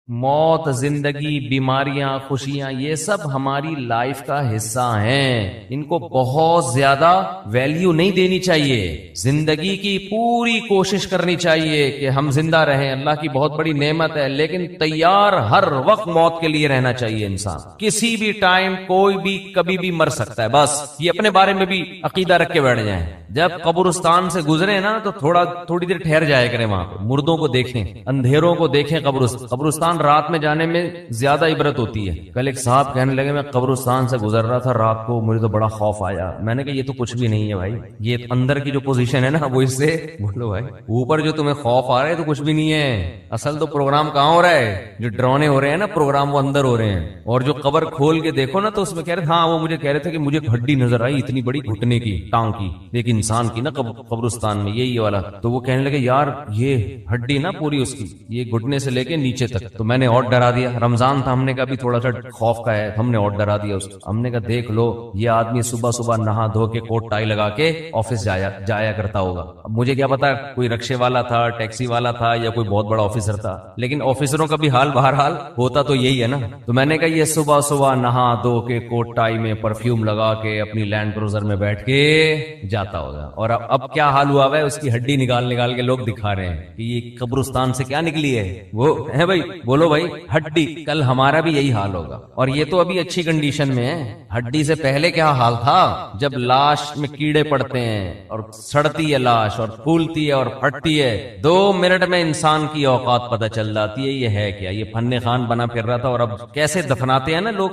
موت، زندگی، بیماریاں، خوشیاں، یہ سب ہماری لائف کا حصہ ہیں، ان کو بہت زیادہ ویلیو نہیں دینی چاہیے۔ زندگی کی پوری کوشش کرنی چاہیے کہ ہم زندہ رہیں، اللہ کی بہت بڑی نعمت ہے، لیکن تیار ہر وقت موت کے لیے رہنا چاہیے انسان۔ کسی بھی ٹائم کوئی بھی کبھی بھی مر سکتا ہے، بس یہ اپنے بارے میں بھی عقیدہ رکھ کے بیٹھ جائیں۔ جب قبرستان سے گزرے نا تو تھوڑی دیر ٹھہر جایا کریں، وہاں پہ مردوں کو دیکھیں، اندھیروں کو دیکھیں۔ قبرستان رات میں جانے میں زیادہ عبرت ہوتی ہے۔ کل ایک صاحب کہنے لگے میں قبرستان سے گزر رہا تھا رات کو، مجھے تو بڑا خوف آیا۔ میں نے کہا یہ تو کچھ بھی نہیں ہے بھائی، یہ اندر کی جو پوزیشن ہے نا وہ اس سے بولو بھائی، اوپر جو تمہیں خوف آ رہا ہے تو کچھ بھی نہیں ہے، اصل تو پروگرام کہاں ہو رہا ہے؟ جو ڈرانے ہو رہے ہیں نا پروگرام، وہ اندر ہو رہے ہیں۔ اور جو قبر کھول کے دیکھو نا تو اس میں کہہ رہے تھے، ہاں وہ مجھے کہہ رہے تھے کہ مجھے ہڈی نظر آئی اتنی بڑی گھٹنے کی، ٹانگ کی، ایک انسان کی نا قبرستان میں، یہی والا۔ تو وہ کہنے لگے یار یہ ہڈی نا پوری اس کی، یہ گھٹنے سے لے کے نیچے تک۔ تو میں نے اور ڈرا دیا، رمضان تھا، ہم نے کہا بھی تھوڑا سا خوف کا ہے، ہم نے اور ڈرا دیا اس کو۔ ہم نے کہا دیکھ لو یہ آدمی صبح صبح نہا دھو کے کوٹ ٹائی لگا کے آفس جایا کرتا ہوگا۔ اب مجھے کیا پتا کوئی رکشے والا تھا، ٹیکسی والا تھا، یا کوئی بہت بڑا آفیسر تھا، لیکن آفیسروں کا بھی حال بہرحال ہوتا تو یہی ہے نا۔ تو میں نے کہا یہ صبح صبح نہا دھو کے کوٹ ٹائی میں پرفیوم لگا کے اپنی لینڈ کروزر میں بیٹھ کے جاتا ہوگا، اور اب کیا حال ہوا ہے، اس کی ہڈی نکال کے لوگ دکھا رہے ہیں کہ یہ قبرستان سے کیا نکلی ہے، وہ ہے بھائی، بولو بھائی ہڈی۔ کل ہمارا بھی یہی حال ہوگا، اور یہ تو ابھی اچھی کنڈیشن میں ہے۔ ہڈی سے پہلے کیا حال تھا، جب لاش میں کیڑے پڑتے ہیں اور سڑتی ہے لاش اور پھولتی ہے اور پھٹتی ہے، 2 منٹ میں انسان کی اوقات پتہ چل جاتی ہے یہ ہے کیا۔ یہ فن خان بنا پھر رہا تھا، اور اب کیسے دفناتے ہیں نا لوگ،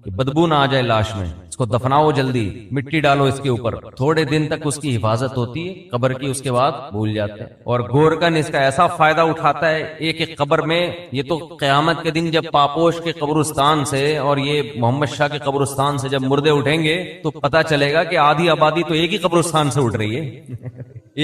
بدبو نہ آ جائے لاش میں، اس کو دفناؤ جلدی، مٹی ڈالو اس کے اوپر، تھوڑے دن تک اس کی حفاظت ہوتی ہے قبر کی، اس کے بعد بھول جاتے ہیں۔ اور گورکن اس کا ایسا فائدہ اٹھاتا ہے ایک قبر میں، یہ تو قیامت کے دن جب پاپوش کے قبرستان سے اور یہ محمد شاہ کے قبرستان سے جب مردے اٹھیں گے تو پتا چلے گا کہ آدھی آبادی تو ایک ہی قبرستان سے اٹھ رہی ہے۔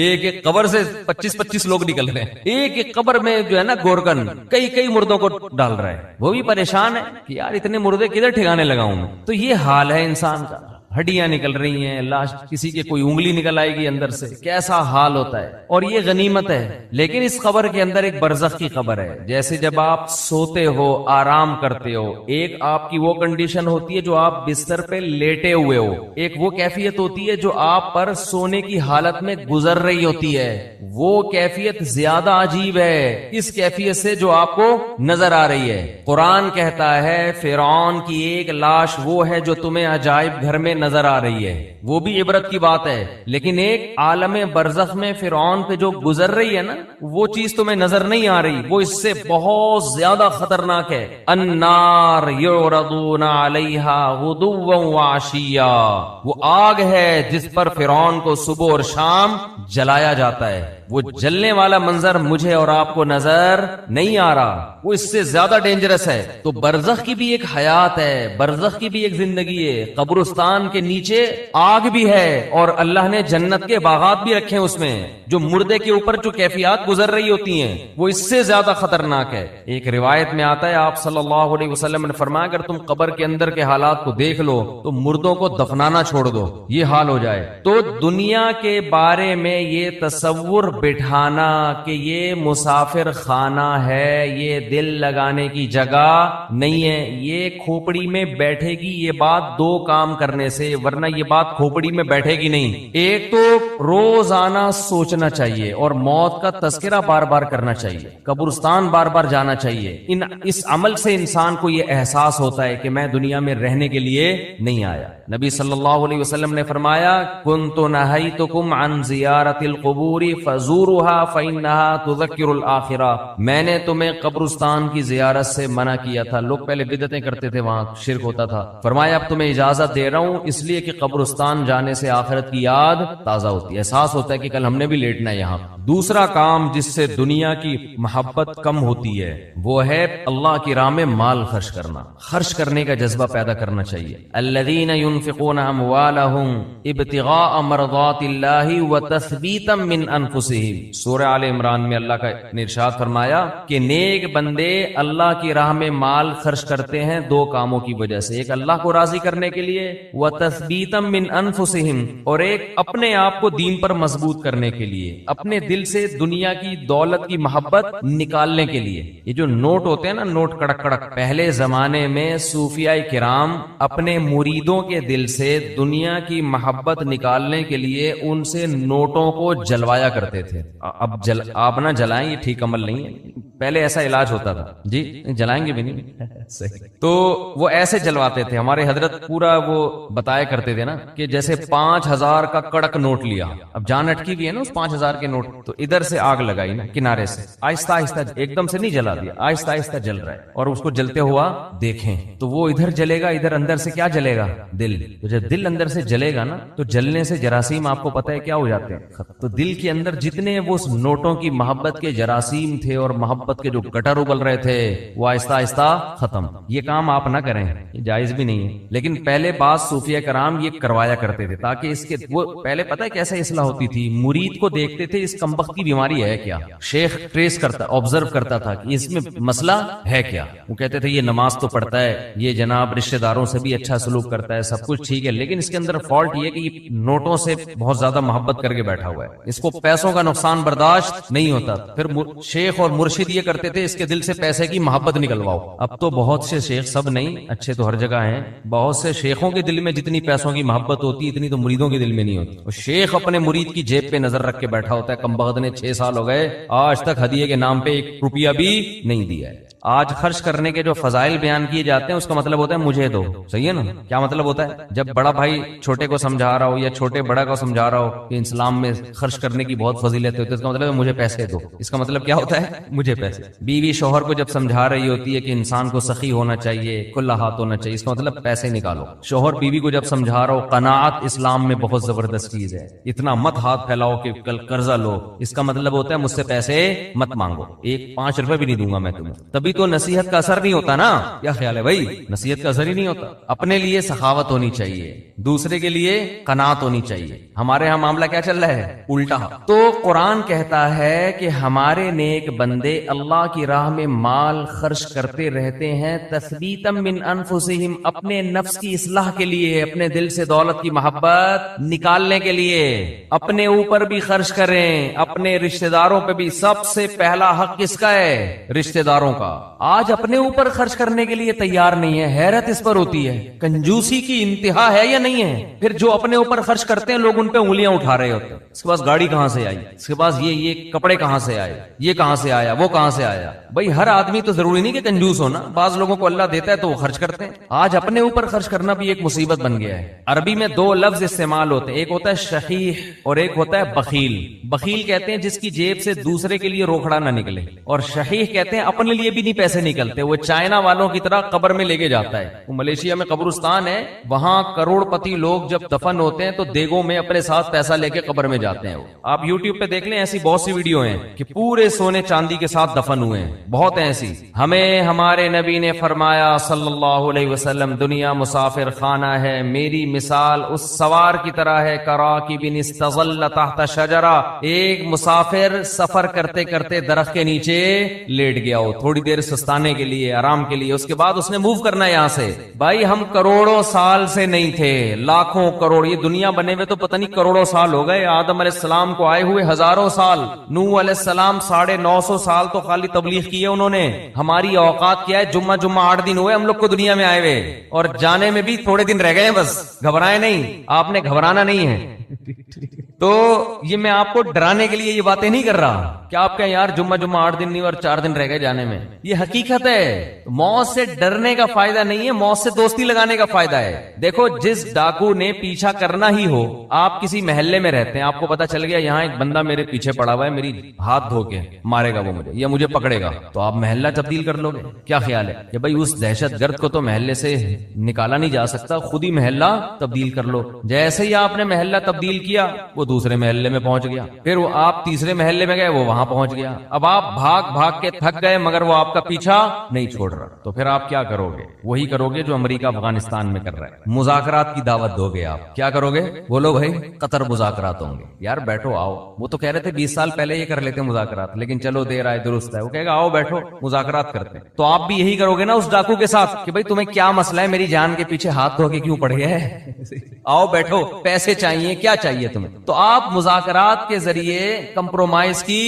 ایک قبر سے 25 لوگ نکل رہے ہیں، ایک قبر میں جو ہے نا گورکن کئی مردوں کو ڈال رہا ہے، وہ بھی پریشان ہے کہ یار اتنے مردے کدھر ٹھکانے لگاؤں میں۔ تو یہ حال ہے انسان کا، ہڈیاں نکل رہی ہیں، لاش، کسی کے کوئی انگلی نکل آئے گی اندر سے، کیسا حال ہوتا ہے۔ اور یہ غنیمت ہے، لیکن اس قبر کے اندر ایک برزخ کی قبر ہے۔ جیسے جب آپ سوتے ہو، آرام کرتے ہو، ایک آپ کی وہ کنڈیشن ہوتی ہے جو آپ بستر پہ لیٹے ہوئے ہو، ایک وہ کیفیت ہوتی ہے جو آپ پر سونے کی حالت میں گزر رہی ہوتی ہے، وہ کیفیت زیادہ عجیب ہے اس کیفیت سے جو آپ کو نظر آ رہی ہے۔ قرآن کہتا ہے فرعون کی ایک لاش وہ ہے جو تمہیں عجائب گھر میں نظر آ رہی ہے، وہ بھی عبرت کی بات ہے، لیکن ایک عالم برزخ میں فرعون پہ جو گزر رہی ہے نا وہ چیز تمہیں نظر نہیں آ رہی، وہ اس سے بہت زیادہ خطرناک ہے۔ النار یعرضون علیہا غدوا وعشیا، وہ آگ ہے جس پر فرعون کو صبح اور شام جلایا جاتا ہے۔ وہ جلنے والا منظر مجھے اور آپ کو نظر نہیں آ رہا، وہ اس سے زیادہ ڈینجرس ہے۔ تو برزخ کی بھی ایک حیات ہے، برزخ کی بھی ایک زندگی ہے، قبرستان کے نیچے آگ بھی ہے، اور اللہ نے جنت کے باغات بھی رکھے ہیں اس میں، جو مردے کے اوپر جو کیفیات گزر رہی ہوتی ہیں وہ اس سے زیادہ خطرناک ہے۔ ایک روایت میں آتا ہے آپ صلی اللہ علیہ وسلم نے فرمایا اگر تم قبر کے اندر کے حالات کو دیکھ لو تو مردوں کو دفنانا چھوڑ دو، یہ حال ہو جائے۔ تو دنیا کے بارے میں یہ تصور بٹھانا کہ یہ مسافر خانہ ہے، یہ دل لگانے کی جگہ نہیں ہے، یہ کھوپڑی میں بیٹھے گی، یہ بات 2 کام کرنے سے، ورنہ یہ بات کھوپڑی میں بیٹھے گی نہیں۔ ایک تو روزانہ سوچنا چاہیے اور موت کا تذکرہ بار بار کرنا چاہیے، قبرستان بار بار جانا چاہیے۔ اس عمل سے انسان کو یہ احساس ہوتا ہے کہ میں دنیا میں رہنے کے لیے نہیں آیا۔ نبی صلی اللہ علیہ وسلم نے فرمایا کنت نہیتکم عن زیارت القبور فزورها فإنها تذکر الآخرہ، میں نے تمہیں قبرستان کی زیارت سے منع کیا تھا۔ لوگ پہلے بدعتیں کرتے تھے، وہاں شرک ہوتا تھا، فرمایا اب تمہیں اجازت دے رہا ہوں اس لیے کہ قبرستان جانے سے آخرت کی یاد تازہ ہوتی ہے، احساس ہوتا ہے کہ کل ہم نے بھی لیٹنا ہے یہاں۔ دوسرا کام جس سے دنیا کی محبت کم ہوتی ہے وہ ہے اللہ کی راہ میں مال خرچ کرنا، خرچ کرنے کا جذبہ پیدا کرنا چاہیے۔ الذین ينفقون اموالهم ابتغاء مرضات اللہ وتثبیتا من انفسهم، سورہ آل عمران میں اللہ کا ارشاد فرمایا کہ نیک بندے اللہ کی راہ میں مال خرچ کرتے ہیں 2 کاموں کی وجہ سے، ایک اللہ کو راضی کرنے کے لیے، وتثبیتا من انفسهم، اور ایک اپنے آپ کو دین پر مضبوط کرنے کے لیے، اپنے دل سے دنیا کی دولت کی محبت نکالنے کے لیے. یہ جو نوٹ ہوتے ہیں نا، نوٹ کڑک کڑک، پہلے زمانے میں صوفیاء کرام اپنے مریدوں کے دل سے دنیا کی محبت نکالنے کے لیے ان سے نوٹوں کو جلوایا کرتے تھے. اب آپ نہ جلائیں، یہ ٹھیک عمل نہیں ہے. پہلے ایسا علاج ہوتا تھا. جی جلائیں گے بھی نہیں صحیح. تو وہ ایسے جلواتے تھے. ہمارے حضرت پورا وہ بتایا کرتے تھے نا کہ جیسے 5000 کا کڑک نوٹ لیا، اب جان اٹکی بھی ہے نا اس 5000 کے نوٹ، تو ادھر سے آگ لگائی نا کنارے سے، آہستہ آہستہ، ایک دم سے نہیں جلا دیا، آہستہ آہستہ جل رہا ہے، اور اس کو جلتے ہوا دیکھیں تو وہ ادھر جلے گا، ادھر اندر سے کیا جلے گا؟ دل. تو جب دل اندر سے جلے گا نا تو جلنے سے جراثیم آپ کو پتہ ہے کیا ہو جاتے ہیں. تو دل کے اندر جتنے وہ نوٹوں کی محبت کے جراثیم تھے اور محبت کے جو گٹر ابل رہے تھے وہ آہستہ آہستہ ختم. یہ کام آپ نہ کریں، یہ جائز بھی نہیں ہے، لیکن پہلے بعض صوفیہ کرام یہ کروایا کرتے تھے تاکہ اس کے وہ پہلے پتہ ہے کیسے اصلاح ہوتی تھی. مرید کو دیکھتے تھے اس کمبخت کی بیماری ہے کیا، شیخ ٹریس کرتا، آبزرو کرتا تھا کہ اس میں مسئلہ ہے کیا. وہ کہتے تھے یہ نماز تو پڑھتا ہے، یہ جناب رشتہ داروں سے بھی اچھا سلوک کرتا ہے، سب کچھ ٹھیک ہے، لیکن اس کے اندر فالٹ یہ کہ یہ نوٹوں سے بہت زیادہ محبت کر کے بیٹھا ہوا ہے، اس کو پیسوں کا نقصان برداشت نہیں ہوتا. پھر شیخ اور مرشد یہ کرتے تھے اس کے دل سے پیسے کی محبت نکلواؤ. اب تو بہت سے شیخ، سب نہیں، اچھے تو ہر جگہ ہیں، بہت سے شیخوں کے دل میں جتنی پیسوں کی محبت ہوتی اتنی تو مریدوں کے دل میں نہیں ہوتی. اور شیخ اپنے مرید کی جیب پہ نظر رکھ کے بیٹھا ہوتا ہے، کمبخت نے 6 سال ہو گئے آج تک ہدیے کے نام پہ 1 روپیہ بھی نہیں دیا ہے. آج خرچ کرنے کے جو فضائل بیان کیے جاتے ہیں اس کا مطلب ہوتا ہے مجھے دو. صحیح ہے نا؟ کیا مطلب ہوتا ہے؟ جب بڑا بھائی چھوٹے کو سمجھا رہا ہو یا چھوٹے بڑا کو سمجھا رہا ہو کہ اسلام میں خرچ کرنے کی بہت فضیلت ہوتی ہے، اس کا مطلب ہے مجھے پیسے دو. اس کا مطلب کیا ہوتا ہے؟ مجھے پیسے. بیوی شوہر کو جب سمجھا رہی ہوتی ہے کہ انسان کو سخی ہونا چاہیے، کھلا ہاتھ ہونا چاہیے، اس کا مطلب پیسے نکالو. شوہر بیوی کو جب سمجھا رہا ہو قناعت اسلام میں بہت زبردست چیز ہے، اتنا مت ہاتھ پھیلاؤ کہ کل قرضہ لو، اس کا مطلب ہوتا ہے مجھ سے پیسے مت مانگو، 5 روپے بھی نہیں دوں گا میں تمہیں. تبھی تو نصیحت کا اثر نہیں ہوتا نا. کیا خیال ہے بھائی؟ نصیحت کا اثر ہی نہیں ہوتا. اپنے لیے سخاوت ہونی چاہیے، دوسرے کے لیے قناعت ہونی چاہیے. ہمارے ہاں معاملہ کیا چل رہا ہے؟ الٹا. تو قرآن کہتا ہے کہ ہمارے نیک بندے اللہ کی راہ میں مال خرچ کرتے رہتے ہیں تثبیتا من انفسہم، اپنے نفس کی اصلاح کے لیے، اپنے دل سے دولت کی محبت نکالنے کے لیے. اپنے اوپر بھی خرچ کریں، اپنے رشتہ داروں پہ بھی. سب سے پہلا حق کس کا ہے؟ رشتہ داروں کا. آج اپنے اوپر خرچ کرنے کے لیے تیار نہیں ہے. حیرت اس پر ہوتی ہے، کنجوسی کی انتہا ہے یا نہیں ہے؟ پھر جو اپنے اوپر خرچ کرتے ہیں لوگ ان پہ انگلیاں اٹھا رہے ہوتے ہیں. اس کے پاس گاڑی کہاں سے آئی، اس کے پاس یہ کپڑے کہاں سے آئے، یہ کہاں سے آیا، وہ کہاں سے آیا. بھائی ہر آدمی تو ضروری نہیں کہ کنجوس ہونا، بعض لوگوں کو اللہ دیتا ہے تو وہ خرچ کرتے ہیں. آج اپنے اوپر خرچ کرنا بھی ایک مصیبت بن گیا ہے. عربی میں 2 لفظ استعمال ہوتے ہیں، ایک ہوتا ہے شحیح اور ایک ہوتا ہے بخیل. بخیل کہتے ہیں جس کی جیب سے دوسرے کے لیے روکڑا نہ نکلے، اور شحیح کہتے ہیں اپنے لیے بھی نہیں پیسے نکلتے، وہ چائنا والوں کی طرح قبر میں لے کے جاتا ہے. وہ ملیشیا میں قبرستان ہے، وہاں کروڑ پتی لوگ جب دفن ہوتے ہیں تو دیگوں میں اپنے ساتھ پیسہ لے کے قبر میں جاتے ہیں. آپ یوٹیوب پہ دیکھ لیں، ایسی بہت سی ویڈیو ہیں کہ پورے سونے چاندی کے ساتھ دفن ہوئے ہیں، بہت ایسی. ہمیں ہمارے نبی نے فرمایا صلی اللہ علیہ وسلم، دنیا مسافر خانہ ہے، میری مثال اس سوار کی طرح ہے کراکب استظل تحت شجرہ. ایک مسافر سفر کرتے کرتے درخت کے نیچے لیٹ گیا ہو تھوڑی دیر سستانے کے لیے، آرام کے لیے، اس کے بعد اس نے موو کرنا ہے یہاں سے. بھائی ہم کروڑوں سال سے نہیں تھے، لاکھوں کروڑ، یہ دنیا بنے ہوئے تو پتہ نہیں کروڑوں سال ہو گئے. آدم علیہ السلام کو آئے ہوئے ہزاروں سال، نوح علیہ السلام 950 سال تو خالی تبلیغ کی ہے انہوں نے. ہماری اوقات کیا ہے؟ جمعہ 8 دن ہوئے ہم لوگ کو دنیا میں آئے ہوئے، اور جانے میں بھی تھوڑے دن رہ گئے ہیں. بس گھبرائے نہیں، آپ نے گھبرانا نہیں ہے. تو یہ میں آپ کو ڈرانے کے لیے یہ باتیں نہیں کر رہا کہ آپ کہیں یار جمعہ 8 دن نہیں اور 4 دن رہ گئے جانے میں. یہ حقیقت ہے. موت سے ڈرنے کا فائدہ نہیں ہے، موت سے دوستی لگانے کا فائدہ ہے. دیکھو جس ڈاکو نے پیچھا کرنا ہی ہو، آپ کسی محلے میں رہتے ہیں، آپ کو پتا چل گیا یہاں ایک بندہ میرے پیچھے پڑا ہوا ہے، میری ہاتھ دھو کے مارے گا وہ مجھے یا مجھے پکڑے گا، تو آپ محلہ تبدیل کر لو گے. کیا خیال ہے کہ بھائی اس دہشت گرد کو تو محلے سے نکالا نہیں جا سکتا، خود ہی محلہ تبدیل کر لو. جیسے ہی آپ نے محلہ تبدیل کیا وہ دوسرے محلے میں پہنچ گیا، پھر وہ آپ تیسرے محلے میں گئے، وہ وہاں پہنچ گیا. اب آپ بھاگ بھاگ کے تھک گئے مگر وہ آپ کا پیچھا نہیں چھوڑ رہا. تو پھر آپ کیا کرو گے؟ وہی کرو گے جو امریکہ افغانستان میں کر رہا ہے، مذاکرات کی دعوت دو گے. آپ کیا کرو گے؟ بولو بھائی قطر مذاکرات ہوں گے. یار بیٹھو آؤ. وہ تو کہہ رہے تھے 20 سال پہلے یہ کر لیتے مذاکرات، لیکن چلو دیر آئے درست ہے. وہ کہے گا آؤ بیٹھو مذاکرات کرتے ہیں. تو آپ بھی یہی کرو گے نا اس ڈاکو کے ساتھ کہ بھائی تمہیں کیا مسئلہ ہے، میری جان کے پیچھے ہاتھ دھو کے کیوں پڑ گیا ہے؟ آؤ بیٹھو، پیسے چاہیے، کیا چاہیے تمہیں؟ تو آپ مذاکرات کے ذریعے کمپرومائز کی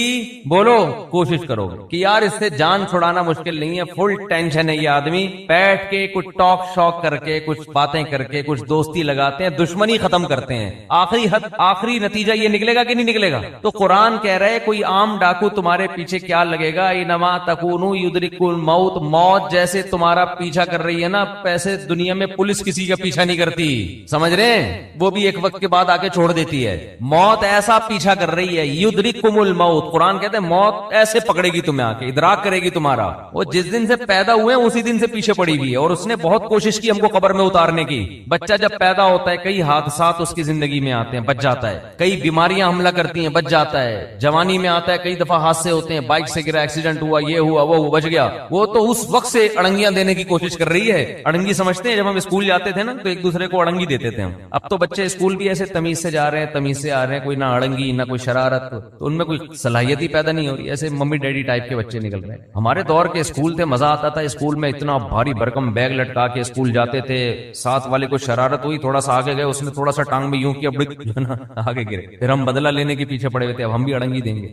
بولو کوشش کرو گے کہ یار اس سے جان چھڑانا مشکل نہیں ہے، فل ٹینشن ہے یہ آدمی، بیٹھ کے کچھ ٹاک شاک کر کے کچھ باتیں کر کے کچھ دوستی لگاتے ہیں، دشمنی ختم کرتے ہیں، آخری نتیجہ یہ نکلے گا کہ نہیں نکلے گا؟ تو قرآن کہہ رہے کوئی عام ڈاکو تمہارے پیچھے کیا لگے گا، انما تکونوا یدرککم الموت، موت جیسے تمہارا پیچھا کر رہی ہے نا، پیسے دنیا میں پولیس کسی کا پیچھا نہیں کرتی، سمجھ رہے ہیں؟ وہ بھی ایک وقت کے بعد آ کے چھوڑ دیتی ہے، موت ایسا پیچھا کر رہی ہے، یدرککم الموت، قرآن کہتے ہیں موت ایسے پکڑے گی تمہیں، آ کے ادراک کرے گی تمہارا، وہ جس دن سے پیدا ہوئے اسی دن سے پیچھے پڑی ہوئی ہے، اور اس نے بہت کوشش کی ہم کو قبر میں اتارنے کی۔ بچہ جب پیدا ہوتا ہے کئی حادثات اس کی زندگی میں آتے ہیں، بچ جاتا ہے، کئی بیماریاں حملہ کرتی ہیں، بچ جاتا ہے، جوانی میں آتا ہے، کئی دفعہ حادثے ہوتے ہیں، بائک سے گرا، ایکسیڈنٹ ہوا، یہ ہوا وہ بچ گیا، وہ تو اس وقت سے اڑنگیاں دینے کی کوشش کر رہی ہے۔ اڑنگی سمجھتے ہیں جب ہم اسکول جاتے تھے نا تو ایک دوسرے کو اڑنگی دیتے تھے ہم، اب تو بچے اسکول بھی ایسے تمیز سے جا رہے ہیں، تمیز سے آ رہے ہیں، کوئی نہ اڑنگی نہ کوئی شرارت، تو ان میں کوئی صلاحیت ہی پیدا نہیں ہو رہی، ایسے ممی ڈیڈی ٹائپ کے بچے نکل رہے ہیں۔ ہمارے دور کے اسکول تھے، مزہ آتا تھا اسکول میں، اتنا بھاری بھرکم بیگ لٹکا کے اسکول جاتے تھے، ساتھ والے کو شرارت ہوئی، تھوڑا سا آگے گئے، اس نے تھوڑا سا ٹانگ میں یوں کیا، آگے گرے، پھر ہم بدلہ لینے کے پیچھے پڑے ہوئے تھے، اب ہم بھی اڑنگی دیں گے،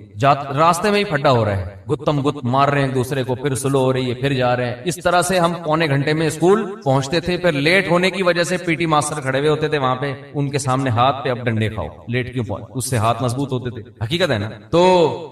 راستے میں ہی پھڈا ہو رہا ہے، گتم گت مار رہے ہیں ایک دوسرے کو، پھر سلو ہو رہی ہے، پھر جا رہے ہیں، اس طرح سے ہم پونے گھنٹے میں اسکول پہنچتے تھے۔ پھر لیٹ ہونے کی وجہ سے پی ٹی ماسٹر کھڑے ہوئے ہوتے تھے وہاں پہ، ان کے سامنے ہاتھ پہ اب ڈنڈے کھاؤ، لیٹ کیوں پہنچ، اس سے ہاتھ مضبوط ہوتے تھے، حقیقت ہے نا۔ تو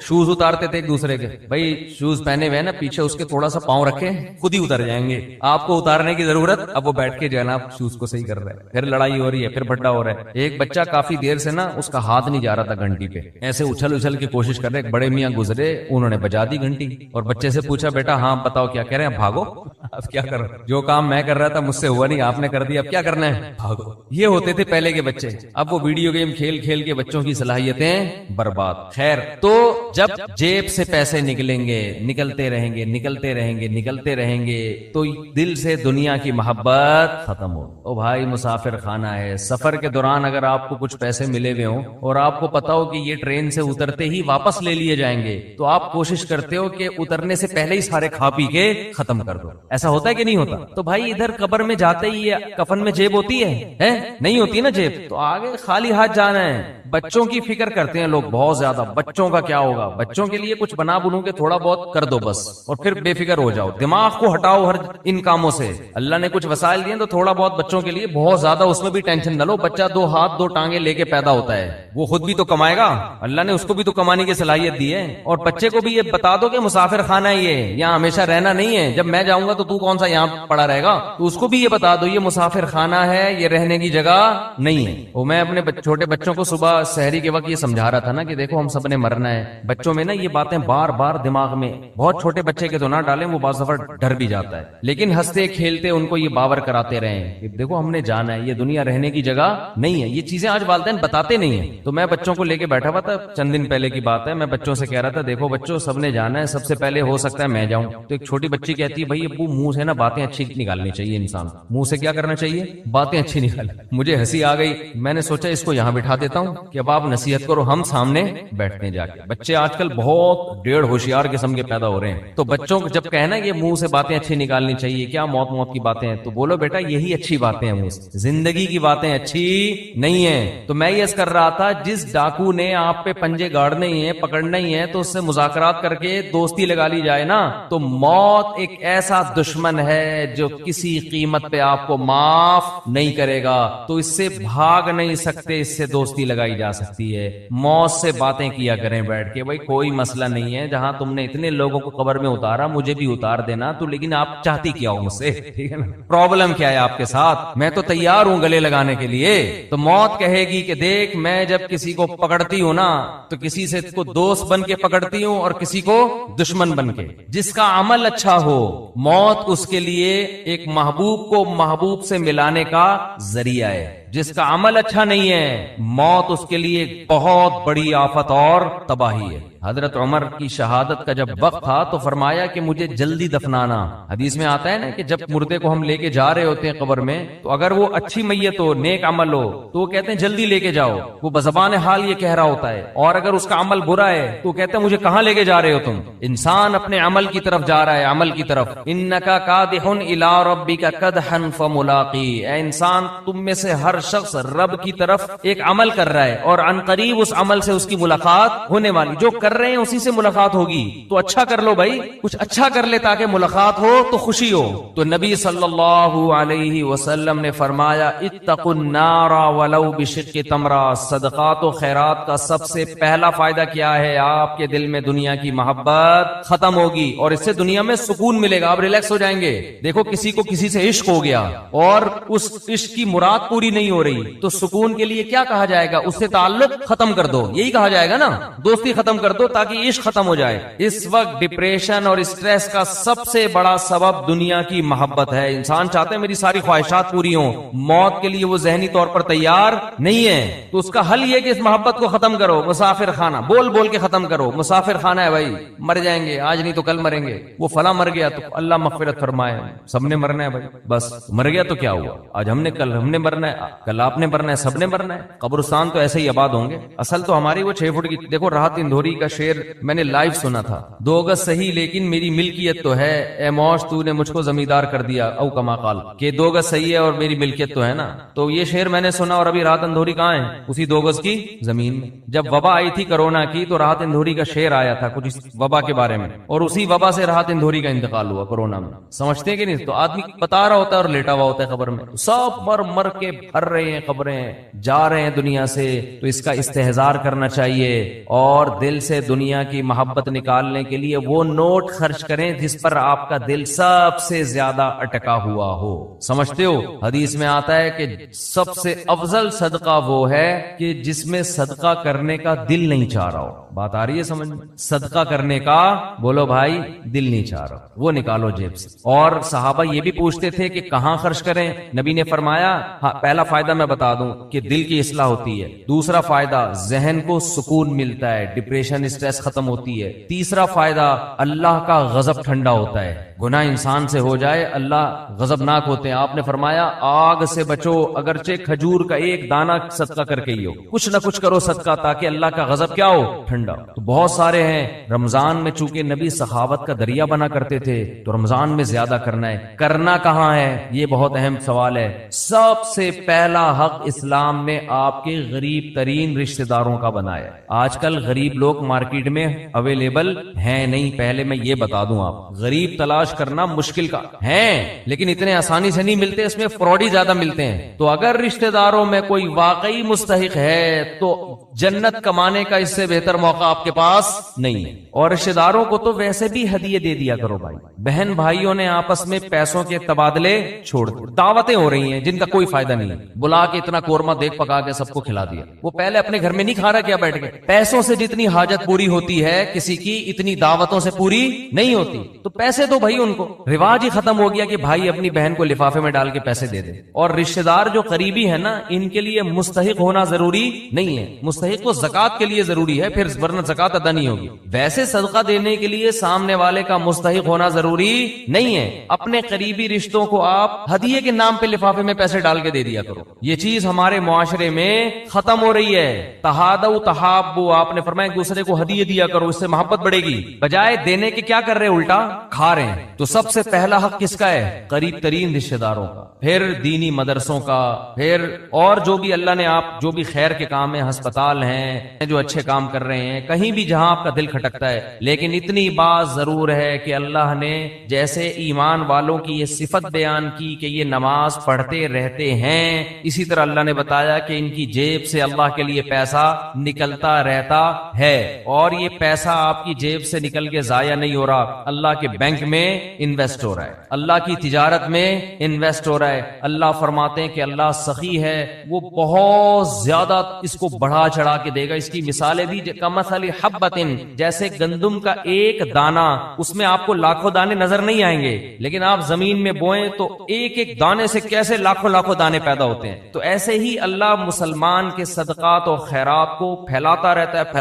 شوز اتارتے تھے ایک دوسرے کے، بھائی شوز پہنے ہوئے نا، پیچھے اس کے تھوڑا سا پاؤں رکھے، خود ہی اتر جائیں گے، آپ کو اتارنے کی ضرورت، اب وہ بیٹھ کے جو ہے نا شوز کو صحیح کر رہا ہے، پھر لڑائی ہو رہی ہے، پھر بھڈا ہو رہا ہے۔ ایک بچہ کافی دیر سے نا اس کا ہاتھ نہیں جا رہا تھا گھنٹی پہ، ایسے اچھل اچھل کے کوشش کر رہے، ایک بڑے میاں گزرے، انہوں نے بجا دی گھنٹی، اور بچے سے پوچھا بیٹا ہاں بتاؤ کیا کہہ رہے ہیں، بھاگو، اب کیا کرو، جو کام میں کر رہا تھا مجھ سے ہوا نہیں، آپ نے کر دیا، اب کیا کرنا ہے، بھاگو۔ یہ ہوتے تھے پہلے کے بچے، اب وہ ویڈیو گیم کھیل کھیل کے بچوں کی صلاحیتیں برباد۔ خیر، تو جب جیب سے پیسے نکلیں گے، نکلتے رہیں گے، نکلتے رہیں گے، نکلتے رہیں گے، تو دل سے دنیا کی محبت ختم ہو۔ او بھائی مسافر خانہ ہے، سفر کے دوران اگر آپ کو کچھ پیسے ملے ہوئے ہوں اور آپ کو پتا ہو کہ یہ ٹرین سے اترتے ہی واپس لے لیے جائیں گے، تو آپ کوشش کرتے ہو کہ اترنے سے پہلے ہی سارے کھا پی کے ختم کر دو۔ ایسا ہوتا ہے کہ نہیں ہوتا؟ تو بھائی ادھر قبر میں جاتے ہی کفن میں جیب ہوتی ہے نہیں ہوتی نا جیب، تو آگے خالی ہاتھ جانا ہے۔ بچوں کی فکر کرتے ہیں لوگ بہت زیادہ، بچوں کا کیا ہوگا، بچوں کے لیے کچھ بنا بنو کے تھوڑا بہت کر دو بس، اور پھر بے فکر ہو جاؤ، دماغ کو ہٹاؤ ہر ان کاموں سے۔ اللہ نے کچھ وسائل دیے تو تھوڑا بہت بچوں کے لیے، بہت زیادہ اس میں بھی ٹینشن نہ لو۔ بچہ 2 ہاتھ 2 ٹانگیں لے کے پیدا ہوتا ہے، وہ خود بھی تو کمائے گا، اللہ نے اس کو بھی تو کمانے کی صلاحیت دی ہے۔ اور بچے کو بھی یہ بتا دو کہ مسافر خانہ یہ یہاں ہمیشہ رہنا نہیں ہے، جب میں جاؤں گا تو کون سا یہاں پڑا رہے گا، تو اس کو بھی یہ بتا دو یہ مسافر خانہ ہے، یہ رہنے کی جگہ نہیں ہے۔ وہ میں اپنے چھوٹے بچوں کو صبح سحری کے وقت یہ سمجھا رہا تھا نا کہ دیکھو ہم سب نے مرنا ہے، بچوں میں نا یہ باتیں بار بار دماغ میں، بہت چھوٹے بچے کے تو نہ ڈالیں، وہ بعض دفعہ ڈر بھی جاتا ہے، لیکن ہنستے کھیلتے ان کو یہ باور کراتے رہیں کہ دیکھو ہم نے جانا ہے، یہ دنیا رہنے کی جگہ نہیں ہے۔ یہ چیزیں آج والدین بتاتے نہیں ہیں، تو میں بچوں کو لے کے بیٹھا ہوا تھا، چند دن پہلے کی بات ہے، میں بچوں سے کہہ رہا تھا دیکھو بچوں سب نے جانا ہے، سب سے پہلے ہو سکتا ہے میں جاؤں، تو ایک چھوٹی بچی کہتی ہے بھائی ابو منہ سے نا باتیں اچھی نکالنی چاہیے، انسان منہ سے کیا کرنا چاہیے، باتیں اچھی نکالیں۔ مجھے ہنسی آ گئی، میں نے سوچا اس کو یہاں بٹھا دیتا ہوں کہ اب آپ نصیحت کرو، ہم سامنے بیٹھتے ہیں جا کے۔ بچے آج کل بہت ڈیڑھ ہوشیار قسم کے پیدا ہو رہے ہیں، تو بچوں کو جب کہنا یہ منہ سے باتیں اچھی نکالنی چاہیے، کیا موت کی باتیں ہیں، تو بولو بیٹا یہی اچھی باتیں ہیں، منہ سے زندگی کی باتیں اچھی نہیں ہیں۔ تو میں یہ کر رہا تھا جس ڈاکو نے آپ پہ پنجے گاڑنے ہی ہیں، پکڑنا ہی ہے، تو اس سے مذاکرات کر کے دوستی لگا لی جائے نا، تو موت ایک ایسا دشمن ہے جو کسی قیمت پہ آپ کو معاف نہیں کرے گا، تو اس سے بھاگ نہیں سکتے، اس سے دوستی لگائی جا سکتی ہے۔ موت سے باتیں کیا کریں بیٹھ کے، بھائی کوئی مسئلہ نہیں ہے، جہاں تم نے اتنے لوگوں کو قبر میں اتارا مجھے بھی اتار دینا، تو لیکن آپ چاہتی کیا ہو مجھ سے، ٹھیک ہے نا، پرابلم کیا ہے آپ کے ساتھ، میں تو تیار ہوں گلے لگانے کے لیے۔ تو موت کہے گی کہ دیکھ میں جب کسی کو پکڑتی ہوں نا تو کسی سے کو دوست بن کے پکڑتی ہوں اور کسی کو دشمن بن کے، جس کا عمل اچھا ہو موت اس کے لیے ایک محبوب کو محبوب سے ملانے کا ذریعہ ہے، جس کا عمل اچھا نہیں ہے موت اس کے لیے بہت بڑی آفت اور تباہی ہے۔ حضرت عمر کی شہادت کا جب وقت تھا تو فرمایا کہ مجھے جلدی دفنانا. حدیث میں آتا ہے نا کہ جب مردے کو ہم لے کے جا رہے ہوتے ہیں قبر میں تو اگر وہ اچھی میت ہو، نیک عمل ہو، تو وہ کہتے ہیں جلدی لے کے جاؤ. وہ بزبان حال یہ کہہ رہا ہوتا ہے. اور اگر اس کا عمل برا ہے تو کہتے ہیں مجھے کہاں لے کے جا رہے ہو تم. انسان اپنے عمل کی طرف جا رہا ہے، عمل کی طرف. انکا کادح الی ربک کدحا فملاقی. اے انسان، تم میں سے ہر شخص رب کی طرف ایک عمل کر رہا ہے اور عن قریب اس عمل سے اس کی ملاقات ہونے والی. جو کر رہے ہیں اسی سے ملاقات ہوگی. تو اچھا کر لو بھائی، کچھ اچھا کر لے تاکہ ملاقات ہو تو خوشی ہو. تو نبی صلی اللہ علیہ وسلم نے فرمایا اتقوا النار ولو بشق تمرہ. صدقات و خیرات کا سب سے پہلا فائدہ کیا ہے؟ آپ کے دل میں دنیا کی محبت ختم ہوگی اور اس سے دنیا میں سکون ملے گا. آپ ریلیکس ہو جائیں گے. دیکھو کسی کو کسی سے عشق ہو گیا اور اس عشق کی مراد پوری نہیں ہو رہی تو سکون کے لیے کیا کہا جائے گا؟ اس سے تعلق ختم کر دو. یہی کہا جائے گا نا، دوستی ختم کر دو تاکہ عشق ختم ہو جائے. اس وقت ڈپریشن اور اسٹریس کا سب سے بڑا سبب دنیا کی محبت ہے. انسان چاہتے ہیں میری ساری خواہشات پوری ہوں، موت کے لیے وہ ذہنی طور پر تیار نہیں ہے. تو اس کا حل یہ کہ اس محبت کو ختم کرو. مسافر خانہ بول بول کے ختم کرو. مسافر خانہ ہے بھائی، مر جائیں گے آج نہیں تو کل مریں گے. وہ فلاں مر گیا تو اللہ مغفرت فرمائے. سب نے مرنا ہے بھائی، بس مر گیا تو کیا ہوا؟ آج ہم نے، کل ہم نے مرنا ہے، کل آپ نے مرنا ہے، سب نے مرنا ہے. قبرستان تو ایسے ہی آباد ہوں گے. اصل تو ہماری وہ 6 فٹ کی. دیکھو راحت اندھوری کا شعر میں نے لائیو سنا تھا. 2 گز صحیح لیکن میری ملکیت تو ہے، اے موش تو نے مجھ کو زمیندار کر دیا، او کما قال. کہ 2 گز صحیح ہے اور میری ملکیت تو ہے نا. تو یہ شعر میں نے سنا اور ابھی راحت اندھوری کہاں ہے؟ اسی 2 گز کی زمین میں. جب وبا آئی تھی کرونا کی تو راحت اندھوری کا شعر آیا تھا کچھ اس وبا کے بارے میں، اور اسی وبا سے راحت اندھوری کا انتقال ہوا کرونا میں. سمجھتے ہیں کہ نہیں؟ تو آدمی بتا رہا ہوتا ہے اور لیٹا ہوا ہوتا ہے قبر میں. سب مر مر کے بھر رہے ہیں قبریں، جا رہے ہیں دنیا سے. تو اس کا استحضار کرنا چاہیے اور دل سے دنیا کی محبت نکالنے کے لیے وہ نوٹ خرچ کریں جس پر آپ کا دل سب سے زیادہ اٹکا ہوا ہو. سمجھتے ہو؟ حدیث میں آتا ہے کہ سب سے افضل صدقہ وہ ہے کہ جس میں صدقہ کرنے کا دل نہیں چاہ رہا ہو. بات آ رہی ہے سمجھ میں؟ صدقہ کرنے کا بولو بھائی دل نہیں چاہ رہا، وہ نکالو جیب سے. اور صحابہ یہ بھی پوچھتے تھے کہ کہاں خرچ کریں. نبی نے فرمایا ہاں پہلا فائدہ میں بتا دوں کہ دل کی اصلاح ہوتی ہے. دوسرا فائدہ ذہن کو سکون ملتا ہے، ڈپریشن اسٹریس ختم ہوتی ہے. تیسرا فائدہ اللہ کا غضب ٹھنڈا ہوتا ہے. گناہ انسان سے ہو جائے اللہ غضبناک ہوتے ہیں. آپ نے فرمایا آگ سے بچو اگرچہ کھجور کا ایک دانہ صدقہ کر کے ہی ہو. کچھ نہ کچھ کرو صدقہ تاکہ اللہ کا غضب کیا ہو؟ ٹھنڈا. تو بہت سارے ہیں. رمضان میں چونکہ نبی سخاوت کا دریا بنا کرتے تھے تو رمضان میں زیادہ کرنا ہے. کرنا کہاں ہے؟ یہ بہت اہم سوال ہے. سب سے پہلا حق اسلام نے آپ کے غریب ترین رشتہ داروں کا بنایا. آج کل غریب لوگ مارکیٹ میں اویلیبل ہیں نہیں. پہلے میں یہ بتا دوں، آپ غریب تلاش کرنا مشکل کا ہے لیکن اتنے آسانی سے نہیں ملتے. اس میں فراڈی زیادہ ملتے ہیں. تو اگر رشتہ داروں میں کوئی واقعی مستحق ہے تو جنت کمانے کا اس سے بہتر موقع آپ کے پاس نہیں ہے. اور رشتہ داروں کو تو ویسے بھی ہدیے دے دیا کرو بھائی. بہن بھائیوں نے آپس میں پیسوں کے تبادلے چھوڑ دیے. دعوتیں ہو رہی ہیں جن کا کوئی فائدہ نہیں ہے. بلا کے اتنا قورمہ دیکھ پکا کے سب کو کھلا دیا. وہ پہلے اپنے گھر میں نہیں کھا رہا کیا بیٹھ کے؟ پیسوں سے جتنی حاجت پوری ہوتی ہے کسی کی اتنی دعوتوں سے پوری نہیں ہوتی. تو پیسے دو بھائی ان کو. رواج ہی ختم ہو گیا کہ بھائی اپنی بہن کو لفافے میں ڈال کے پیسے دے دے. اور رشتہ دار جو قریبی ہے نا ان کے لیے مستحق ہونا ضروری نہیں ہے. مستحق تو زکات کے لیے ضروری ہے، پھر ورنہ زکات ادا نہیں ہوگی. ویسے صدقہ دینے کے لیے سامنے والے کا مستحق ہونا ضروری نہیں ہے. اپنے قریبی رشتوں کو آپ ہدیے کے نام پہ لفافے میں پیسے ڈال کے دے دیا کرو. یہ چیز ہمارے معاشرے میں ختم ہو رہی ہے. تہادو تحابو، آپ نے فرمایا ایک دوسرے کو ہدیے دیا کرو، اس سے محبت بڑھے گی. بجائے دینے کے کیا کر رہے؟ الٹا کھا رہے ہیں. تو سب سے پہلا حق کس کا ہے؟ قریب ترین رشتہ داروں کا، پھر دینی مدرسوں کا، پھر اور جو بھی اللہ نے آپ جو بھی خیر کے کام ہیں، ہسپتال ہیں جو اچھے کام کر رہے ہیں، کہیں بھی جہاں آپ کا دل کھٹکتا ہے. لیکن اتنی بات ضرور ہے کہ اللہ نے جیسے ایمان والوں کی یہ صفت بیان کی کہ یہ نماز پڑھتے رہتے ہیں، اسی طرح اللہ نے بتایا کہ ان کی جیب سے اللہ کے لیے پیسہ نکلتا رہتا ہے. اور یہ پیسہ آپ کی جیب سے نکل کے ضائع نہیں ہو رہا، اللہ کے بینک میں انویسٹ ہو رہا ہے, اللہ کی تجارت میں انویسٹ ہو رہا ہے. اللہ فرماتے ہیں کہ اللہ سخی ہے, وہ بہت زیادہ اس کو بڑھا چڑھا کے دے گا. اس کی مثالیں بھی کمثل حبۃ, جیسے گندم کا ایک دانہ, اس میں آپ کو لاکھوں دانے نظر نہیں آئیں گے, لیکن آپ زمین میں بوئیں تو ایک ایک دانے سے کیسے لاکھوں لاکھوں دانے پیدا ہوتے ہیں. تو ایسے ہی اللہ مسلمان کے صدقات اور خیرات کو پھیلاتا رہتا ہے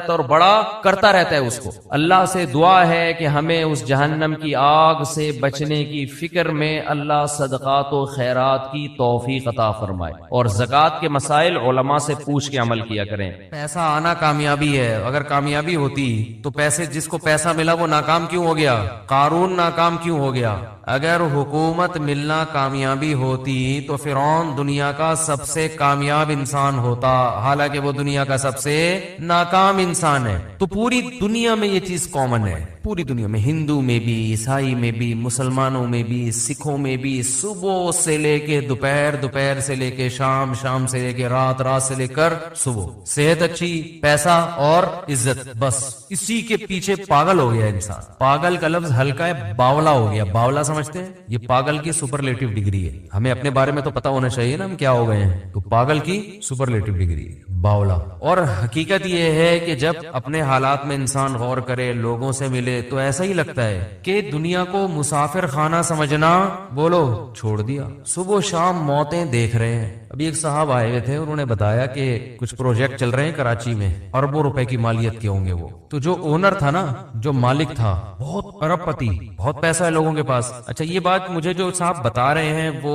اور بڑا کرتا رہتا ہے اس کو. اللہ سے دعا ہے کہ ہمیں اس جہنم کی آگ سے بچنے کی فکر میں اللہ صدقات و خیرات کی توفیق عطا فرمائے, اور زکوٰۃ کے مسائل علماء سے پوچھ کے عمل کیا کریں. پیسہ آنا کامیابی ہے, اگر کامیابی ہوتی تو پیسے, جس کو پیسہ ملا وہ ناکام کیوں ہو گیا؟ قارون ناکام کیوں ہو گیا؟ اگر حکومت ملنا کامیابی ہوتی تو فرعون دنیا کا سب سے کامیاب انسان ہوتا, حالانکہ وہ دنیا کا سب سے ناکام انسان ہے. تو پوری دنیا میں یہ چیز کامن ہے, پوری دنیا میں, ہندو میں بھی, عیسائی میں بھی, مسلمانوں میں بھی, سکھوں میں بھی, صبح سے لے کے دوپہر, دوپہر سے لے کے شام, شام سے لے کے رات, رات سے لے کر صبح. صحت اچھی, پیسہ اور عزت, بس اسی کے پیچھے پاگل ہو گیا انسان. پاگل کا لفظ ہلکا ہے, باولا ہو گیا. باولا سمجھتے ہیں, یہ پاگل کی سپرلیٹو ڈگری ہے. ہمیں اپنے بارے میں تو پتا ہونا چاہیے نا ہم کیا ہو گئے ہیں. تو پاگل کی سپرلیٹو ڈگری, باولا. اور حقیقت یہ ہے کہ جب اپنے حالات میں انسان غور کرے, لوگوں سے ملے, تو ایسا ہی لگتا ہے کہ دنیا کو مسافر خانہ سمجھنا, بولو, چھوڑ دیا. صبح شام موتیں دیکھ رہے ہیں. ابھی ایک صاحب آئے ہوئے تھے, انہوں نے بتایا کہ کچھ پروجیکٹ چل رہے ہیں کراچی میں, اربوں روپے کی مالیت کے ہوں گے وہ. تو جو اونر تھا نا, جو مالک تھا, بہت ارب پتی, بہت پیسہ ہے لوگوں کے پاس. اچھا, یہ بات مجھے جو صاحب بتا رہے ہیں وہ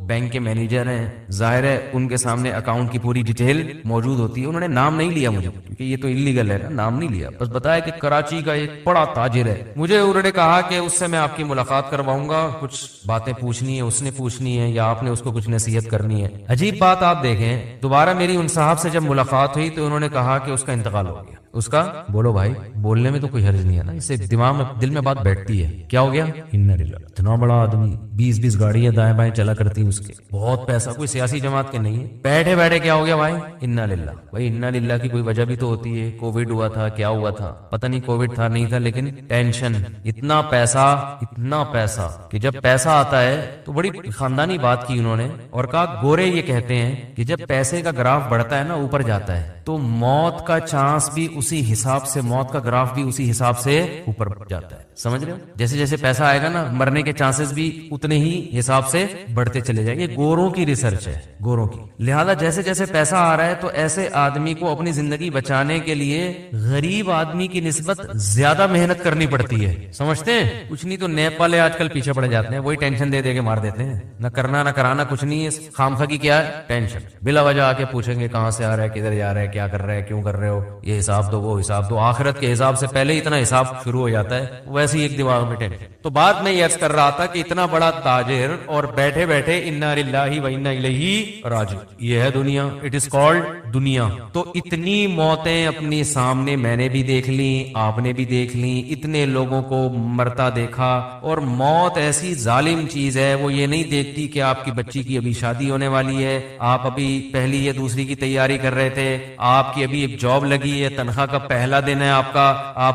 بینک کے مینیجر ہیں, ظاہر ہے ان کے سامنے اکاؤنٹ کی پوری ڈیٹیل موجود ہوتی ہے. انہوں نے نام نہیں لیا مجھے, کیونکہ یہ تو انلیگل ہے نا, نام نہیں لیا, بس بتایا کہ کراچی کا ایک بڑا تاجر ہے. مجھے انہوں نے کہا کہ اس سے میں آپ کی ملاقات کرواؤں گا, کچھ باتیں پوچھنی ہے, اس نے پوچھنی ہے یا آپ نے اس کو کچھ نصیحت کرنی ہے. عجیب بات آپ دیکھیں, دوبارہ میری ان صاحب سے جب ملاقات ہوئی تو انہوں نے کہا کہ اس کا انتقال ہو گیا. اس کا, بولو بھائی, بولنے میں تو کوئی حرج نہیں ہے نا, اس سے دماغ میں, دل میں بات بیٹھتی ہے. کیا ہو گیا؟ اتنا بڑا آدمی, 20 گاڑیاں دائیں بائیں چلا کرتی ہیں اس کے, بہت پیسہ, کوئی سیاسی جماعت کے نہیں ہے. بیٹھے بیٹھے کیا ہو گیا بھائی؟ انا للہ. بھائی انا للہ کی کوئی وجہ بھی تو ہوتی ہے. کووڈ ہوا تھا, کیا ہوا تھا پتہ نہیں, کووڈ تھا نہیں تھا, لیکن ٹینشن, اتنا پیسہ کہ جب پیسہ آتا ہے تو بڑی خاندانی بات کی انہوں نے, اور کہا گورے یہ کہتے ہیں کہ جب پیسے کا گراف بڑھتا ہے نا, اوپر جاتا ہے, تو موت کا چانس بھی اسی حساب سے, موت کا گراف بھی اسی حساب سے اوپر جاتا ہے. سمجھ رہے ہو؟ جیسے جیسے پیسہ آئے گا نا, مرنے کے چانسز بھی اتنے ہی حساب سے بڑھتے چلے جائیں گے. گوروں کی ریسرچ ہے, گوروں کی. لہذا جیسے جیسے پیسہ آ رہا ہے تو ایسے آدمی کو اپنی زندگی بچانے کے لیے غریب آدمی کی نسبت زیادہ محنت کرنی پڑتی ہے. سمجھتے ہیں؟ کچھ نہیں تو نیپ والے آج کل پیچھے پڑ جاتے ہیں, وہی ٹینشن دے دے کے مار دیتے ہیں. نہ کرنا نہ کرانا کچھ نہیں ہے, خامخواہ کی کیا ہے ٹینشن. بلا وجہ آ کے پوچھیں گے کہاں سے آ رہا ہے, کدھر جا رہا ہے, کیا کر رہا ہے, کیوں کر رہے ہو, یہ حساب دو, وہ حساب دو. آخرت کے حساب سے پہلے اتنا حساب شروع ہو جاتا ہے, ویسے ہی ایک دماغ میں ٹینشن. تو بات میں یہ عرض کر رہا تھا کہ اتنا بڑا تاجر, اور بیٹھے بیٹھے انا للہ و انا الیہ راجعون, یہ ہے دنیا. اٹ از کالڈ دنیا. تو اتنی موتیں اپنی سامنے میں نے بھی دیکھ لی, آپ نے بھی دیکھ لی, اتنے لوگوں کو مرتا دیکھا. اور موت ایسی ظالم چیز ہے, وہ یہ نہیں دیکھتی کہ آپ کی بچی کی ابھی شادی ہونے والی ہے, آپ ابھی پہلی یا دوسری کی تیاری کر رہے تھے, آپ کی ابھی ایک جاب لگی ہے, تنخواہ کا پہلا دن ہے آپ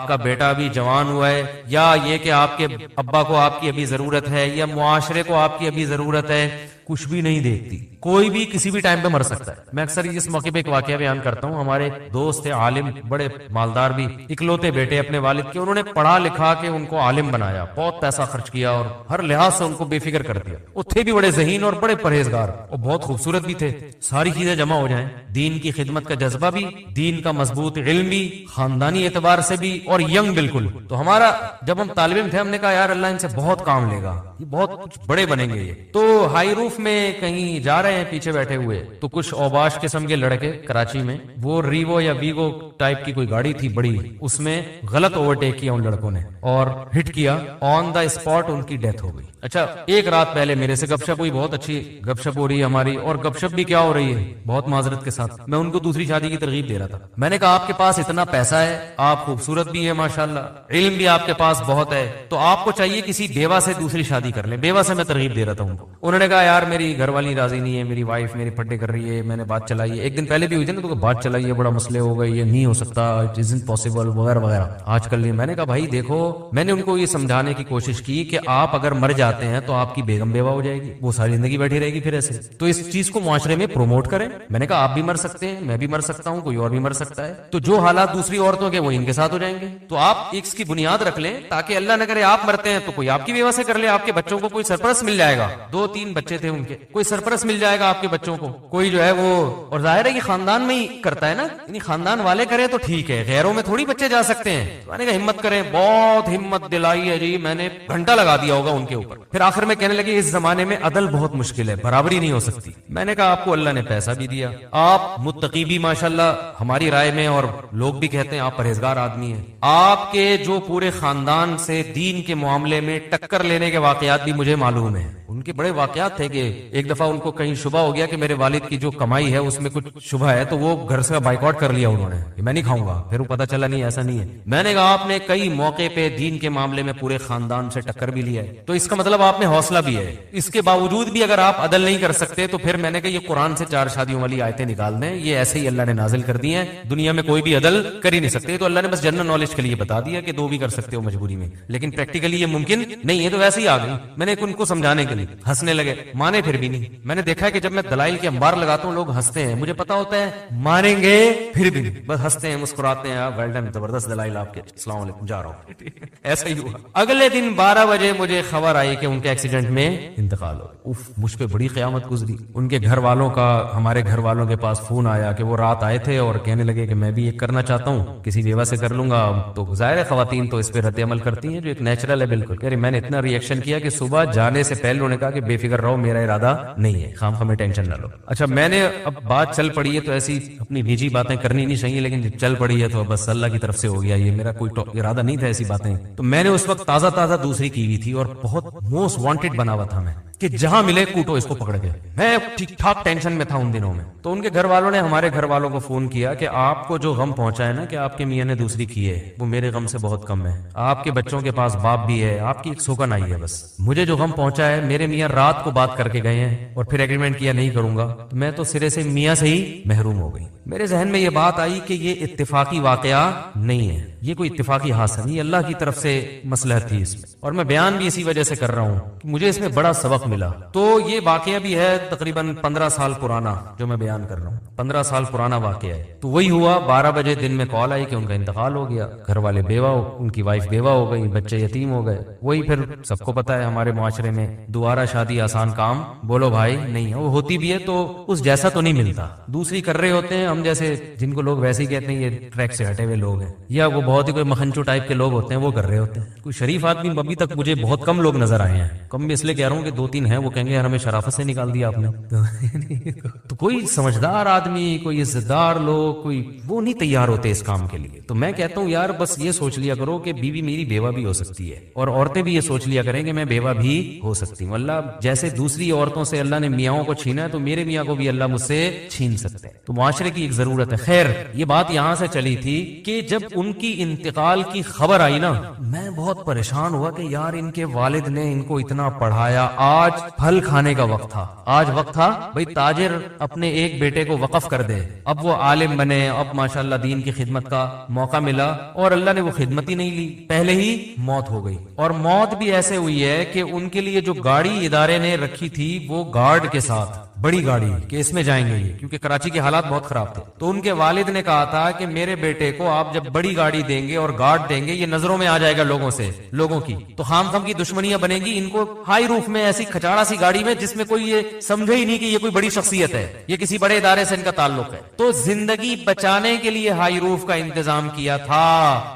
کا بیٹا ابھی جوان ہوا ہے, یا یہ کہ آپ کے ابا کو آپ کی ابھی ضرورت ہے, یا معاشرے کو آپ کی ابھی ضرورت ہے. کچھ بھی نہیں دیکھتی. کوئی بھی کسی بھی ٹائم پہ مر سکتا ہے. میں اکثر اس موقع پہ ایک واقعہ بیان کرتا ہوں. ہمارے دوست تھے عالم, بڑے مالدار بھی, اکلوتے بیٹے اپنے والد کے. انہوں نے پڑھا لکھا کے ان کو عالم بنایا, بہت پیسہ خرچ کیا اور ہر لحاظ سے ان کو بے فکر کر دیا. وہ تھے بھی بڑے ذہین اور بڑے پرہیزگار, اور بہت خوبصورت بھی تھے. ساری چیزیں جمع ہو جائیں, دین کی خدمت کا جذبہ بھی, دین کا مضبوط علم بھی, خاندانی اعتبار سے بھی, اور ینگ بالکل. تو ہمارا جب ہم طالب علم تھے, ہم نے کہا یار اللہ ان سے بہت کام لے گا, یہ بہت کچھ بڑے بنیں گے یہ. تو ہائی روف میں کہیں جا رہے ہیں پیچھے بیٹھے ہوئے, تو کچھ اوباش قسم کے لڑکے کراچی میں, وہ ریوو یا ویگو ٹائپ کی کوئی گاڑی تھی بڑی, اس میں غلط اوورٹیک کیا ان لڑکوں نے اور ہٹ کیا. آن دا اسپاٹ ان کی ڈیتھ ہو گئی. اچھا, ایک رات پہلے میرے سے گپ شپ ہوئی, بہت اچھی گپ شپ ہو رہی ہے ہماری, اور گپ شپ بھی کیا ہو رہی ہے, بہت معذرت کے ساتھ, میں ان کو دوسری شادی کی ترغیب دے رہا تھا. میں نے کہا آپ کے پاس اتنا پیسہ ہے, آپ خوبصورت بھی ہے ماشاءاللہ, علم بھی آپ کے پاس بہت ہے, تو آپ کو چاہیے کسی بیوہ سے دوسری شادی کر لیں. بیوہ سے میں ترغیب دے رہا تھا ان کو. انہوں نے کہا یار یار میری گھر والی راضی نہیں ہے, میری وائف میری پھٹے کر رہی ہے, میں نے بات چلائی ہے, ایک دن پہلے بھی ہوئی تھی نا, تو بات چلائی ہے, بڑا مسئلے ہو گئے, یہ نہیں ہو سکتا, اٹ ازنٹ پاسبل وغیرہ وغیرہ. آج کل نہیں. میں نے کہا بھائی دیکھو, میں نے ان کو یہ سمجھانے کی کوشش کی کہ آپ اگر مر جاتے ہیں تو آپ کی بیگم بیوہ ہو جائے گی, وہ ساری زندگی بیٹھی رہے گی پھر ایسے, تو اس چیز کو معاشرے میں پروموٹ کریں. میں نے کہا آپ بھی مر سکتے ہیں, میں بھی مر سکتا ہوں, کوئی اور بھی مر سکتا ہے, تو جو حالات دوسری عورتوں کے وہ ان کے ساتھ ہو جائیں گے. تو آپ اس کی بنیاد رکھ لیں تاکہ اللہ نہ کرے آپ مرتے ہیں تو کوئی آپ کی بیوہ سے کر لے, آپ کے بچوں کو کوئی سرپرست مل جائے گا. 2-3 بچے تھے ان کے, کوئی سرپرست مل جائے گا آپ کے بچوں کو, کوئی جو ہے وہ. اور ظاہر ہے کہ خاندان میں ہی کرتا ہے نا, یعنی خاندان والے کرے تو ٹھیک ہے, غیروں میں تھوڑی بچے جا سکتے ہیں. تو میں نے کہا ہمت کریں, بہت ہمت دلائی ہے جی, میں نے گھنٹہ لگا دیا ہوگا ان کے اوپر. پھر آخر میں کہنے لگے اس زمانے میں عدل بہت مشکل ہے, برابری نہیں ہو سکتی. میں نے کہا آپ کو اللہ نے پیسہ بھی دیا, آپ متقی بھی ماشاءاللہ ہماری رائے میں, اور لوگ بھی کہتے ہیں آپ پرہیزگار آدمی ہیں. آپ کے جو پورے خاندان سے دین کے معاملے میں ٹکر لینے کے واقعات بھی مجھے معلوم ہیں. ان کے بڑے واقعات تھے کہ ایک دفعہ ان کو کہیں شبہ ہو گیا کہ میرے والد کی جو کمائی ہے اس میں کچھ شبہ ہے, تو وہ گھر سے بائیکاٹ کر لیا انہوں نے کہ میں نہیں کھاؤں گا. پھر وہ پتہ چلا نہیں ایسا نہیں ہے. میں نے کہا آپ نے کئی موقع پہ دین کے معاملے میں پورے خاندان سے ٹکر بھی لیا ہے, تو اس کا مطلب آپ میں حوصلہ بھی ہے. اس کے باوجود بھی اگر آپ عدل نہیں کر سکتے تو پھر میں نے کہا یہ قرآن سے 4 شادیوں والی آیتیں نکال دیں, یہ ایسے ہی اللہ نے نازل کر دی ہیں, دنیا میں کوئی بھی عدل کر ہی نہیں سکتے. تو اللہ نے بس جنرل نالج کے لیے بتا دیا کہ 2 بھی کر سکتے ہو مجبوری میں, لیکن پریکٹیکلی یہ ممکن نہیں ہے. تو ویسے ہی آ گئی. میں نے ان کو سمجھانے کے لیے, ہنسنے لگے, مانے پھر بھی نہیں. میں نے دیکھا ہے کہ جب میں دلائل کے انبار لگاتا ہوں لوگ ہنستے ہیں, مجھے پتا ہوتا ہے مانیں گے پھر بھی نہیں, بس ہنستے ہیں مسکراتے ہیں, ویل ڈن, زبردست دلائل آپ کے, السلام علیکم, جا رہا ہوں. ایسا ہی ہوا. اگلے دن 12 بجے مجھے خبر آئی کہ ان کے ایکسیڈنٹ میں انتقال ہو. اف, مجھ پہ بڑی قیامت گزری. ان کے گھر والوں کا ہمارے گھر والوں کے پاس فون آیا کہ وہ رات آئے تھے اور کہنے لگے کہ میں بھی ایک کرنا چاہتا ہوں, کسی بیوہ سے کر لوں گا. تو ظاہر ہے خواتین تو اس پہ رد عمل کرتی ہیں جو ایک نیچرل ہے بالکل. کہہ رہے میں نے اتنا ری ایکشن کیا کہ صبح جانے سے پہلے انہوں نے کہا کہ بے فکر رہو, میرا ارادہ نہیں ہے, خام خامے ٹینشن نہ لو. اچھا میں نے اب بات چل پڑی ہے تو ایسی اپنی بھیجی باتیں کرنی نہیں چاہیے, لیکن جب چل پڑی ہے تو بس اللہ کی طرف سے ہو گیا, یہ میرا کوئی ارادہ نہیں تھا ایسی باتیں. تو میں نے اس وقت تازہ دوسری کی ہوئی تھی اور بہت موسٹ وانٹیڈ بنا ہوا تھا میں کہ جہاں ملے کوٹو اس کو پکڑ کے. میں ٹھیک ٹھاک ٹینشن میں تھا ان دنوں میں. تو ان کے گھر والوں نے ہمارے گھر والوں کو فون کیا کہ آپ کو جو غم پہنچا ہے نا کہ آپ کے میاں نے دوسری کی ہے, وہ میرے غم سے بہت کم ہے. آپ کے بچوں کے پاس باپ بھی ہے, آپ کی ایک سوگن آئی ہے, بس مجھے جو غم پہنچا ہے میرے میاں رات کو بات کر کے گئے ہیں اور پھر ایگریمنٹ کیا نہیں کروں گا, تو میں تو سرے سے میاں سے ہی محروم ہو گئی. میرے ذہن میں یہ بات آئی کہ یہ اتفاقی واقعہ نہیں ہے, یہ کوئی اتفاقی حادثہ نہیں, اللہ کی طرف سے مصلحت تھی اس میں. اور میں بیان بھی اسی وجہ سے کر رہا ہوں کہ مجھے اس میں بڑا سبق ملا. تو یہ واقعہ بھی ہے تقریباً 15 سال پرانا جو میں بیان کر رہا ہوں, 15 سال پرانا واقعہ ہے. تو وہی ہوا, 12 بجے دن میں کال آئی کہ ان کا انتقال ہو گیا. گھر والے بیوہ, ان کی وائف بیوہ ہو گئی, بچے یتیم ہو گئے. وہی پھر سب کو پتا ہے ہمارے معاشرے میں دوبارہ شادی آسان کام بولو بھائی نہیں ہے, وہ ہوتی بھی ہے تو اس جیسا تو نہیں ملتا. دوسری کر رہے ہوتے ہیں ہم جیسے, جن کو لوگ ویسے ہی کہتے ہیں یہ ٹریک سے ہٹے ہوئے لوگ ہیں, یا وہ بہت ہی کوئی مکھنچو ٹائپ کے لوگ ہوتے ہیں, وہ کر رہے ہوتے ہیں. کوئی شریف آدمی ابھی تک مجھے بہت کم لوگ نظر آئے ہیں. کم میں اس لیے کہہ رہا ہوں کہ 2-3 ہیں, وہ کہیں گے یار ہمیں شرافت سے نکال دیا آپ نے. تو کوئی سمجھدار آدمی, کوئی عزت دار لوگ, کوئی وہ نہیں تیار ہوتے اس کام کے لیے. تو میں کہتا ہوں یار بس یہ سوچ لیا کرو کہ بیوی میری بیوہ بھی ہو سکتی ہے, اور عورتیں بھی یہ سوچ لیا کریں کہ میں بیوہ بھی ہو سکتی ہوں. اللہ جیسے دوسری عورتوں سے اللہ نے میاں کو چھینا ہے تو میرے میاں کو بھی اللہ مجھ سے چھین سکتے ہیں. تو معاشرے کی ایک ضرورت ہے. خیر یہ بات یہاں سے چلی تھی کہ جب ان کی انتقال کی خبر آئی نا, میں بہت پریشان ہوا کہ یار ان کے والد نے ان کو اتنا پڑھایا, آج پھل کھانے کا وقت تھا, آج وقت تھا بھئی تاجر اپنے ایک بیٹے کو وقف کر دے. اب وہ عالم بنے, اب ماشاءاللہ دین کی خدمت کا موقع ملا, اور اللہ نے وہ خدمت ہی نہیں لی, پہلے ہی موت ہو گئی. اور موت بھی ایسے ہوئی ہے کہ ان کے لیے جو گاڑی ادارے نے رکھی تھی وہ گارڈ کے ساتھ, بڑی گاڑی کہ اس میں جائیں گے یہ, کیونکہ کراچی کے حالات بہت خراب تھے. تو ان کے والد نے کہا تھا کہ میرے بیٹے کو آپ جب بڑی گاڑی دیں گے اور گارڈ دیں گے, یہ نظروں میں آ جائے گا لوگوں کی, تو خام خام کی دشمنیاں بنے گی. ان کو ہائی روف میں ایسی کھچاڑا سی گاڑی میں جس میں کوئی یہ سمجھے ہی نہیں کہ یہ کوئی بڑی شخصیت ہے, یہ کسی بڑے ادارے سے ان کا تعلق ہے. تو زندگی بچانے کے لیے ہائی روف کا انتظام کیا تھا,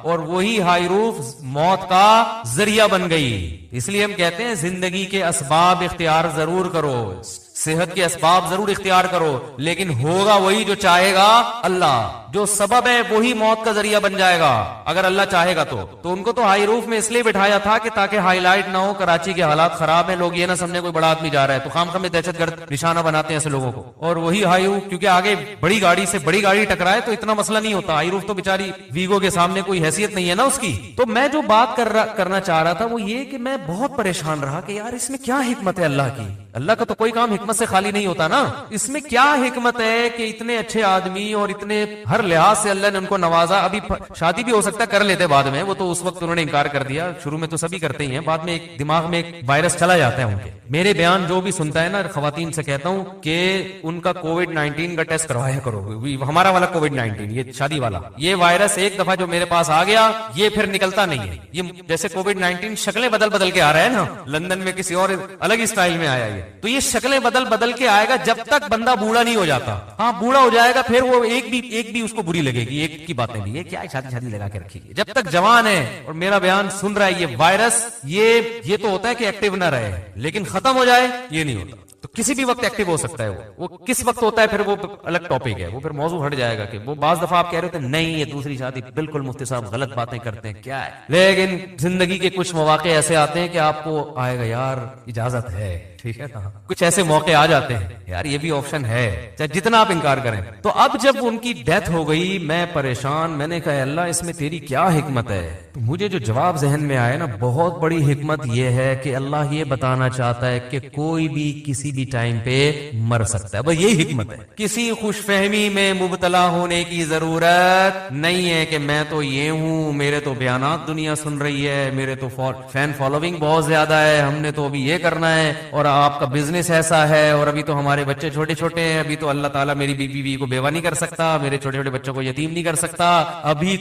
اور وہی ہائی روف موت کا ذریعہ بن گئی. اس لیے ہم کہتے ہیں زندگی کے اسباب اختیار ضرور کرو, صحت کے اسباب ضرور اختیار کرو, لیکن ہوگا وہی جو چاہے گا اللہ. جو سبب ہے وہی موت کا ذریعہ بن جائے گا اگر اللہ چاہے گا تو ان کو تو ہائی روف میں اس لیے بٹھایا تھا کہ تاکہ ہائی لائٹ نہ ہو، کراچی کے حالات خراب ہیں، لوگ یہ نہ سمجھے کوئی بڑا آدمی جا رہا ہے، تو خام خام میں دہشت گرد نشانہ بناتے ہیں ایسے لوگوں کو. اور وہی ہائی روف، کیونکہ آگے بڑی گاڑی سے بڑی گاڑی ٹکرائے تو اتنا مسئلہ نہیں ہوتا، ہائی روف تو بیچاری ویگو کے سامنے کوئی حیثیت نہیں ہے نا اس کی. تو میں جو بات کرنا چاہ رہا تھا وہ یہ کہ میں بہت پریشان رہا کہ یار اس میں کیا حکمت ہے اللہ کی. اللہ کا تو کوئی کام حکمت سے خالی نہیں ہوتا نا. اس میں کیا حکمت ہے کہ اتنے اچھے آدمی اور اتنے ہر لحاظ سے اللہ نے ان کو نوازا. ابھی شادی بھی ہو سکتا ہے کر لیتے بعد میں، وہ تو اس وقت انہوں نے انکار کر دیا، شروع میں تو سبھی کرتے ہی ہیں، بعد میں ایک دماغ میں ایک وائرس چلا جاتا ہے ان کے. میرے بیان جو بھی سنتا ہے نا خواتین سے کہتا ہوں کہ ان کا کووڈ-19 کا ٹیسٹ کروایا کرو. ہمارا والا کووڈ-19 یہ شادی والا، یہ وائرس ایک دفعہ جو میرے پاس آ گیا یہ پھر نکلتا نہیں ہے. یہ جیسے کووڈ-19 شکلیں بدل کے آ رہا ہے نا، لندن میں کسی اور الگ ہی اسٹائل میں آیا یہ، تو یہ شکلیں بدل کے آئے گا جب تک بندہ بوڑھا نہیں ہو جاتا. ہاں بوڑھا ہو جائے گا پھر وہ ایک بھی اس کو بری لگے گی، ایک کی باتیں بھی، یہ کیا شادی لگا کے رکھی. جب تک جوان ہے اور میرا بیان سن رہا ہے، یہ وائرس یہ تو ہوتا ہے کہ ایکٹیو نہ رہے، لیکن ختم ہو جائے یہ نہیں ہوتا. تو کسی بھی وقت ایکٹیو ہو سکتا ہے. وہ کس وقت ہوتا ہے پھر وہ الگ ٹاپک ہے، وہ پھر موضوع ہٹ جائے گا. کہ وہ بعض دفعہ آپ کہہ رہے تھے نہیں یہ دوسری شادی، بالکل مفتی صاحب غلط باتیں کرتے ہیں، کیا ہے. لیکن زندگی کے کچھ مواقع ایسے آتے ہیں کہ آپ کو آئے گا یار اجازت ہے، ٹھیک ہے نا. کچھ ایسے موقع آ جاتے ہیں یار یہ بھی آپشن ہے، چاہے جتنا آپ انکار کریں. تو اب جب ان کی ڈیتھ ہو گئی میں پریشان، میں نے کہا اللہ اس میں تیری کیا حکمت ہے. تو مجھے جو جواب ذہن میں آیا نا، بہت بڑی حکمت یہ ہے کہ اللہ یہ بتانا چاہتا ہے کہ کوئی بھی کسی بھی ٹائم پہ مر سکتا ہے. بس یہی حکمت ہے. کسی خوش فہمی میں مبتلا ہونے کی ضرورت نہیں ہے کہ میں تو یہ ہوں، میرے تو بیانات دنیا سن رہی ہے، میرے تو فین فالوونگ بہت زیادہ ہے، ہم نے تو ابھی یہ کرنا ہے، اور آپ کا بزنس ایسا ہے، اور ابھی تو ہمارے بچے چھوٹے چھوٹے ہیں، ابھی تو اللہ تعالیٰ میری بیوی کو بیوہ نہیں کر سکتا، میرے چھوٹے چھوٹے بچوں کو یتیم نہیں کر سکتا، ابھی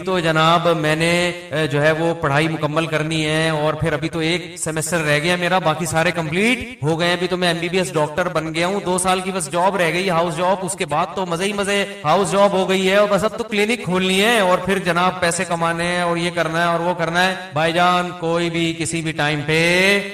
تو جناب میں نے جو ہے وہ پڑھائی مکمل کرنی ہے، اور پھر ابھی تو ایک سیمسٹر رہ گیا میرا، باقی سارے کمپلیٹ ہو گئے. ابھی تو میں MBBS ڈاکٹر بن گیا ہوں، 2 سال کی بس جاب رہ گئی، ہاؤس جاب. اس کے بعد تو مزے ہی مزے ہاؤس جاب ہو گئی ہے، اور بس اب تو کلینک کھولنی ہے، اور پھر جناب پیسے کمانے ہیں، اور یہ کرنا ہے اور وہ کرنا ہے. بھائی جان کوئی بھی کسی بھی ٹائم پہ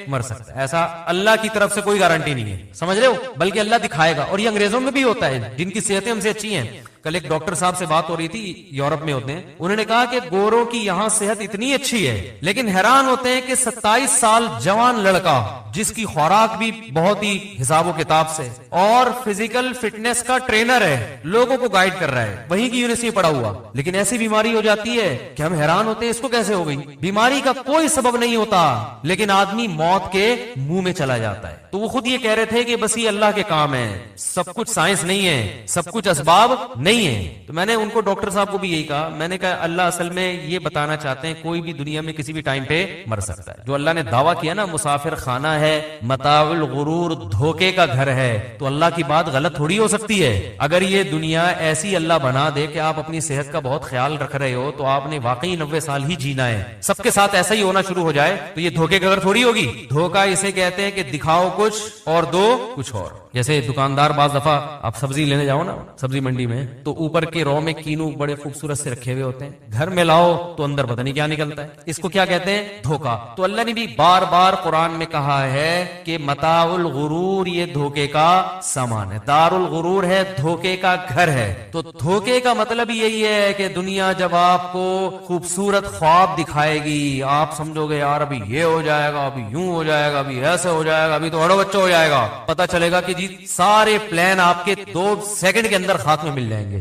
مر سکتا ہے، ایسا اللہ کی طرف سے کوئی گارنٹی نہیں ہے، سمجھ رہے ہو، بلکہ اللہ دکھائے گا. اور یہ انگریزوں میں بھی ہوتا ہے جن کی صحتیں ہم سے اچھی ہیں. کل ایک ڈاکٹر صاحب سے بات ہو رہی تھی، یورپ میں ہوتے ہیں، انہوں نے کہا کہ گوروں کی یہاں صحت اتنی اچھی ہے، لیکن حیران ہوتے ہیں کہ 27 سال جوان لڑکا جس کی خوراک بھی بہت ہی حساب و کتاب سے اور فزیکل فٹنس کا ٹرینر ہے، لوگوں کو گائیڈ کر رہا ہے، وہیں کی یونیورسٹی پڑھا ہوا، لیکن ایسی بیماری ہو جاتی ہے کہ ہم حیران ہوتے ہیں اس کو کیسے ہو گئی. بیماری کا کوئی سبب نہیں ہوتا، لیکن آدمی موت کے منہ میں چلا جاتا ہے. تو وہ خود یہ کہہ رہے تھے کہ بس یہ اللہ کے کام ہے، سب کچھ سائنس نہیں ہے، سب کچھ اسباب نہیں ہے. تو میں نے ان کو ڈاکٹر صاحب کو بھی یہی کہا، میں نے کہا اللہ اصل میں یہ بتانا چاہتے ہیں کوئی بھی دنیا میں کسی بھی ٹائم پہ مر سکتا ہے. جو اللہ نے دعویٰ کیا نا مسافر خانہ ہے، متاع الغرور، دھوکے کا گھر ہے، تو اللہ کی بات غلط تھوڑی ہو سکتی ہے. اگر یہ دنیا ایسی اللہ بنا دے کہ آپ اپنی صحت کا بہت خیال رکھ رہے ہو تو آپ نے واقعی 90 سال ہی جینا ہے، سب کے ساتھ ایسا ہی ہونا شروع ہو جائے تو یہ دھوکے کا گھر تھوڑی ہوگی. دھوکا اسے کہتے ہیں کہ دکھاؤ کچھ اور دو کچھ اور. جیسے دکاندار بعض دفعہ آپ سبزی لینے جاؤ نا سبزی منڈی میں، تو اوپر کے رو میں کینو بڑے خوبصورت سے رکھے ہوئے ہوتے ہیں، گھر میں لاؤ تو اندر پتہ نہیں کیا نکلتا ہے. اس کو کیا کہتے ہیں؟ دھوکا. تو اللہ نے بھی بار بار قرآن میں کہا ہے کہ متاع الغرور یہ دھوکے کا سامان ہے، دار الغرور ہے، دھوکے کا گھر ہے. تو دھوکے کا مطلب یہی ہے کہ دنیا جب آپ کو خوبصورت خواب دکھائے گی، آپ سمجھو گے یار ابھی یہ ہو جائے گا، ابھی یوں ہو جائے گا، ابھی ایسے ہو جائے گا، ابھی تو اڑو بچہ ہو جائے گا، پتہ چلے گا کہ جی سارے پلان آپ کے 2 سیکنڈ کے اندر خاتمے مل جائیں گے.